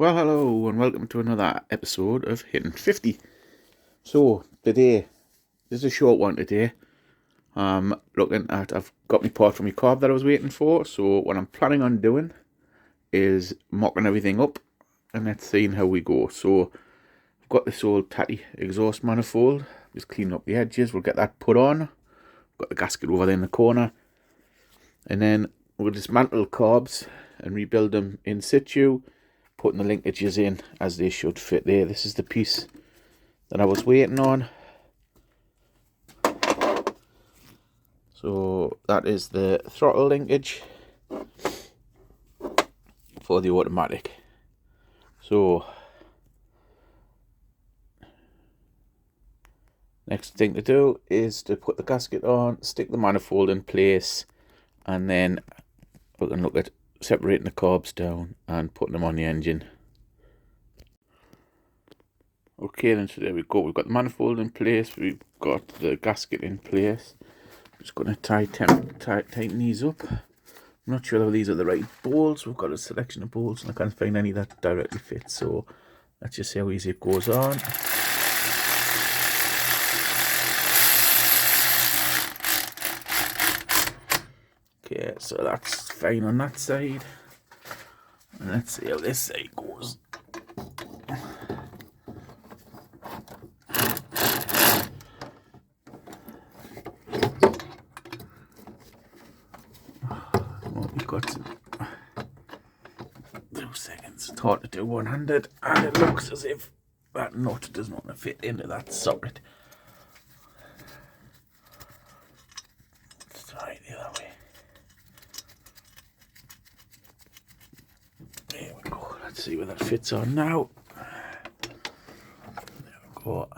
Well, hello and welcome to another episode of Hitting 50. So, today, this is a short one today. I've got my part from my carb that I was waiting for. So, what I'm planning on doing is mocking everything up and let's see how we go. So, I've got this old tatty exhaust manifold. Just cleaning up the edges. We'll get that put on. Got the gasket over there in the corner. And then we'll dismantle carbs and rebuild them in situ, putting the linkages in as they should fit there. This is the piece that I was waiting on. So that is the throttle linkage for the automatic. So next thing to do is to put the gasket on, stick the manifold in place, and then we can look at separating the carbs down and putting them on the engine. Okay, then so there we go. We've got the manifold in place. We've got the gasket in place. I'm just going to tighten these up. I'm not sure whether these are the right bolts. We've got a selection of bolts and I can't find any that directly fit. So let's just see how easy it goes on. Okay, so that's fine on that side. And let's see how this side goes. We've got 2 seconds. It's hard to do one-handed, and it looks as if that nut does not fit into that socket. Let's try it the other way. There we go. Let's see where that fits on now. There we go.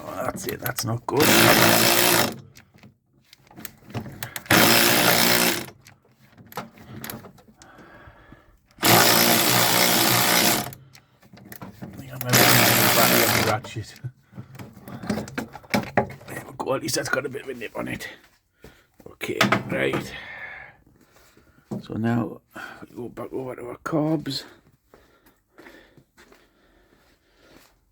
Oh, that's it. That's not good. Ratchet. There we go, at least that's got a bit of a nip on it. Okay, right. So now we go back over to our carbs.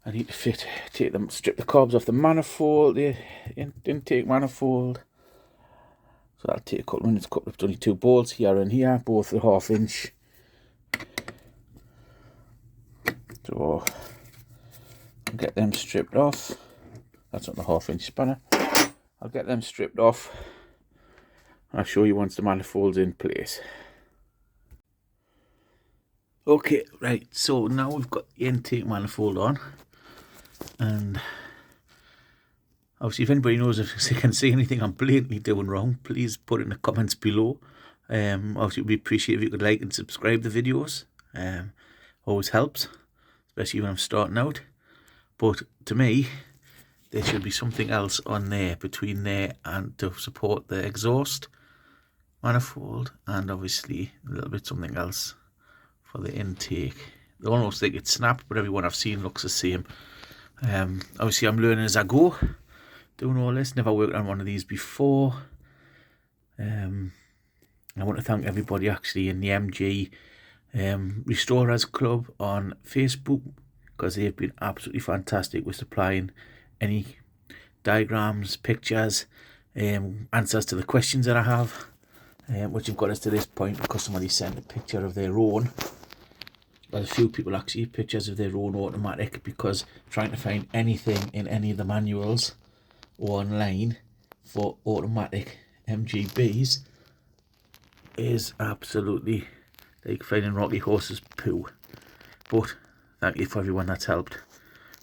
I need to strip the carbs off the manifold, the intake manifold. So that'll take a couple of minutes. There's only 2 bolts here and here, both the 1/2 inch. So I'll get them stripped off. That's not the 1/2 inch spanner. I'll get them stripped off. I'll show you once the manifold's in place. Okay, right, so now we've got the intake manifold on. And obviously if anybody knows if they can see anything I'm blatantly doing wrong, please put it in the comments below. Obviously it would be appreciated if you could like and subscribe the videos. Always helps, especially when I'm starting out. But to me, there should be something else on there between there and to support the exhaust manifold, and obviously a little bit something else for the intake. They almost think it's snapped, but everyone I've seen looks the same. Obviously I'm learning as I go, doing all this. Never worked on one of these before. I want to thank everybody actually in the MG Restorers Club on Facebook, because they've been absolutely fantastic with supplying any diagrams, pictures, answers to the questions that I have, which have got us to this point because somebody sent a picture of their own. Well, a few people actually, pictures of their own automatic, because trying to find anything in any of the manuals or online for automatic MGBs is absolutely like finding rocky horse's poo. But thank you for everyone that's helped.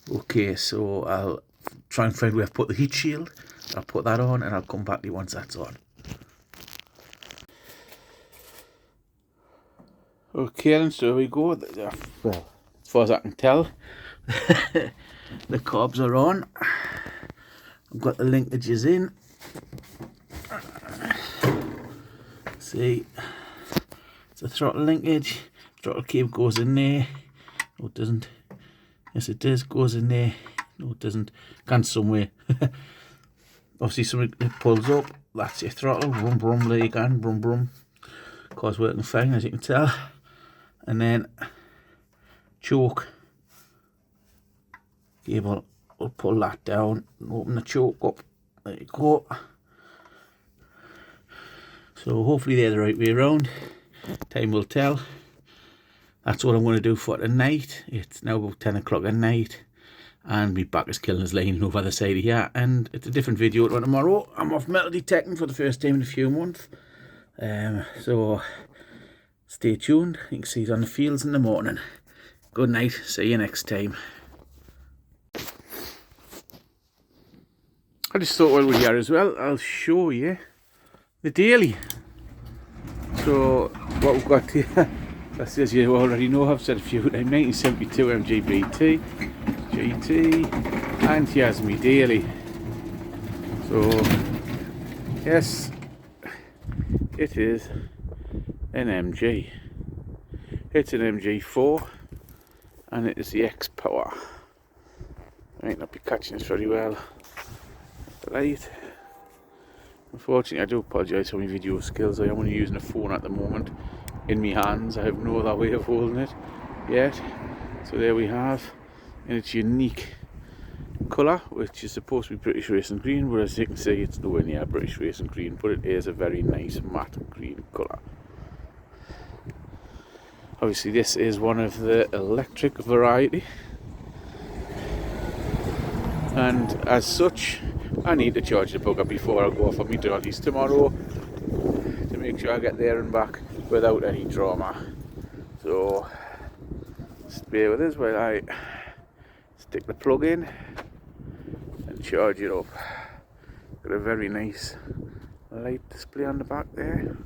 Okay, so I'll try and find where I've put the heat shield. I'll put that on and I'll come back to you once that's on. Okay, and so we go. Well, as far as I can tell, the carbs are on. I've got the linkages in. See, it's a throttle linkage. Throttle cable goes in there. No, it doesn't. Yes, it does. Goes in there. No, it doesn't. Can somewhere. Obviously, something it pulls up. That's your throttle. Brum brum. There you go. Brum brum. Car's working fine, as you can tell. And then choke cable, we'll pull that down and open the choke up. There you go. So hopefully they're the right way around. Time will tell. That's what I'm going to do for tonight. It's now about 10 o'clock at night, and my back is killing us lying over the side of here. And it's a different video to tomorrow. I'm off metal detecting for the first time in a few months. So stay tuned. You can see it on the fields in the morning. Good night. See you next time. I just thought while we're here as well, I'll show you the daily. So what we've got here, as you already know, I've said a few times, 1972 MGB GT, and here's my daily. So yes, it is an MG. It's an MG4, and it is the X Power. I might not be catching this very well. The light. Unfortunately, I do apologise for my video skills. I am only using a phone at the moment in my hands. I have no other way of holding it yet. So there we have, in its unique colour, which is supposed to be British Racing Green, but as you can see, it's nowhere near British Racing Green, but it is a very nice matte green colour. Obviously, this is one of the electric variety, and as such, I need to charge the bugger before I go off on my dollies tomorrow to make sure I get there and back without any drama. So just bear with us while I stick the plug in and charge it up. Got a very nice light display on the back there,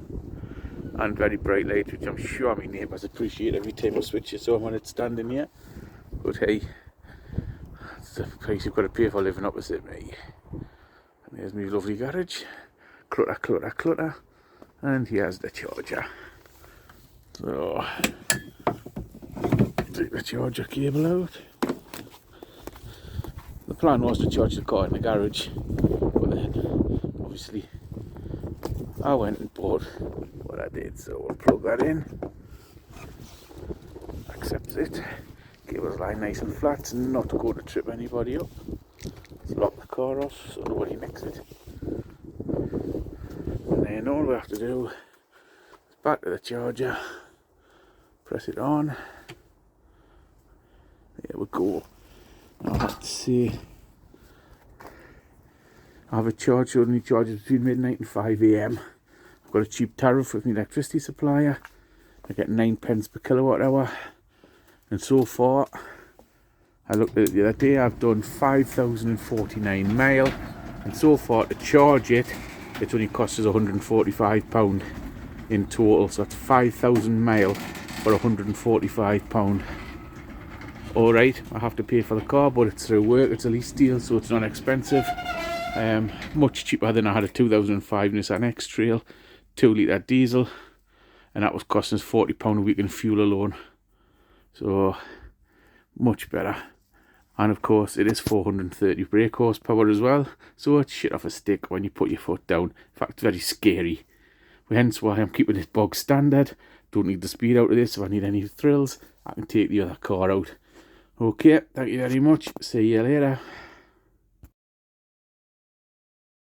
and very bright light, which I'm sure my neighbours appreciate every time I switch it on when it's standing here. But hey, it's the price you've got to pay for living opposite me. And there's my lovely garage. Clutter, clutter, clutter. And here's the charger. So take the charger cable out. The plan was to charge the car in the garage, but then obviously I went and bought what I did, so we'll plug that in. Accepts it. Cables lie nice and flat and not go to trip anybody up. Let's lock the car off so nobody nicks it. And then all we have to do is back to the charger, press it on. There we go. Now let's see. I have a charge, so only charges between midnight and 5 AM. I've got a cheap tariff with my electricity supplier. I get 9 pence per kilowatt hour. And so far, I looked at it the other day, I've done 5,049 mile, and so far to charge it, it's only cost us £145 in total, so that's 5,000 mile for £145. Alright, I have to pay for the car, but it's through work, it's a lease deal, so it's not expensive. Much cheaper than I had a 2005 Nissan X-Trail, 2 litre diesel, and that was costing us £40 a week in fuel alone. So much better. And of course it is 430 brake horsepower as well, so it's shit off a stick when you put your foot down. In fact, very scary. Hence why I'm keeping it bog standard. Don't need the speed out of this. If I need any thrills, I can take the other car out. Okay, thank you very much. See you later.